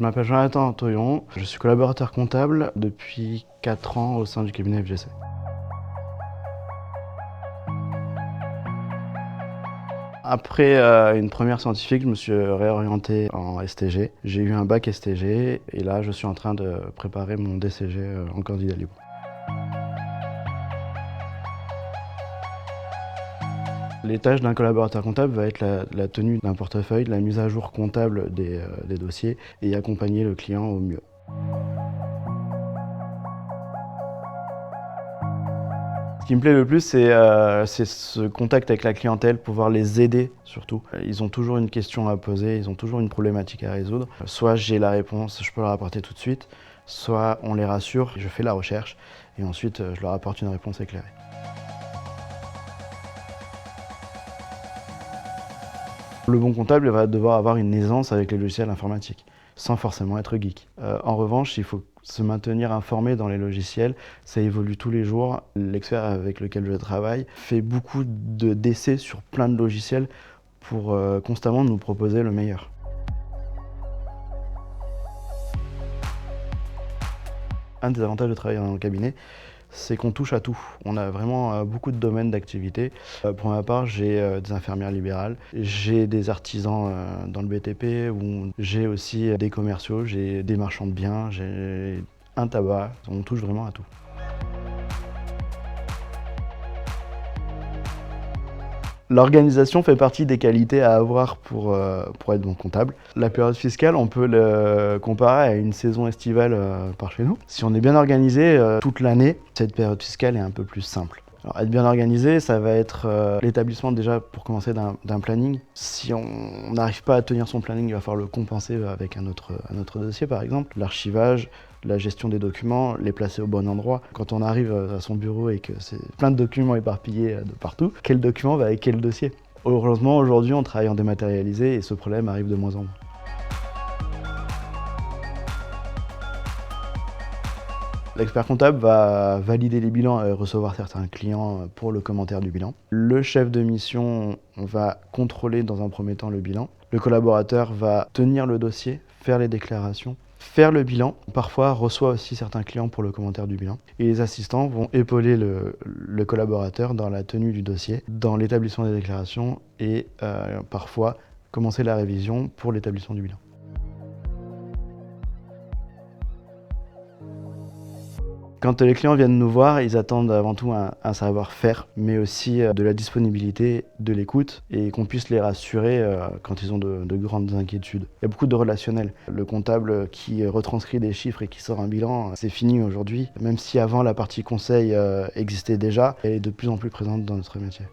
Je m'appelle Jonathan Toyon, je suis collaborateur comptable depuis 4 ans au sein du cabinet FGC. Après une première scientifique, je me suis réorienté en STG. J'ai eu un bac STG et là je suis en train de préparer mon DCG en candidat libre. Les tâches d'un collaborateur comptable va être la tenue d'un portefeuille, la mise à jour comptable des dossiers et accompagner le client au mieux. Ce qui me plaît le plus, c'est ce contact avec la clientèle, pouvoir les aider surtout. Ils ont toujours une question à poser, ils ont toujours une problématique à résoudre. Soit j'ai la réponse, je peux leur apporter tout de suite, soit on les rassure, je fais la recherche et ensuite je leur apporte une réponse éclairée. Le bon comptable va devoir avoir une aisance avec les logiciels informatiques, sans forcément être geek. En revanche, il faut se maintenir informé dans les logiciels, ça évolue tous les jours. L'expert avec lequel je travaille fait beaucoup d'essais sur plein de logiciels pour constamment nous proposer le meilleur. Un des avantages de travailler dans le cabinet, c'est qu'on touche à tout. On a vraiment beaucoup de domaines d'activité. Pour ma part, j'ai des infirmières libérales, j'ai des artisans dans le BTP, j'ai aussi des commerciaux, j'ai des marchands de biens, j'ai un tabac. On touche vraiment à tout. L'organisation fait partie des qualités à avoir pour être bon comptable. La période fiscale, on peut le comparer à une saison estivale par chez nous. Si on est bien organisé toute l'année, cette période fiscale est un peu plus simple. Alors, être bien organisé, ça va être l'établissement déjà pour commencer d'un planning. Si on n'arrive pas à tenir son planning, il va falloir le compenser avec un autre dossier par exemple. L'archivage, la gestion des documents, les placer au bon endroit. Quand on arrive à son bureau et que c'est plein de documents éparpillés de partout, quel document va avec quel dossier? Heureusement, aujourd'hui, on travaille en dématérialisé et ce problème arrive de moins en moins. L'expert comptable va valider les bilans et recevoir certains clients pour le commentaire du bilan. Le chef de mission va contrôler dans un premier temps le bilan. Le collaborateur va tenir le dossier, faire les déclarations, faire le bilan. Parfois, reçoit aussi certains clients pour le commentaire du bilan. Et les assistants vont épauler le collaborateur dans la tenue du dossier, dans l'établissement des déclarations et parfois commencer la révision pour l'établissement du bilan. Quand les clients viennent nous voir, ils attendent avant tout un savoir-faire, mais aussi de la disponibilité, de l'écoute, et qu'on puisse les rassurer quand ils ont de grandes inquiétudes. Il y a beaucoup de relationnel. Le comptable qui retranscrit des chiffres et qui sort un bilan, c'est fini aujourd'hui. Même si avant la partie conseil existait déjà, elle est de plus en plus présente dans notre métier.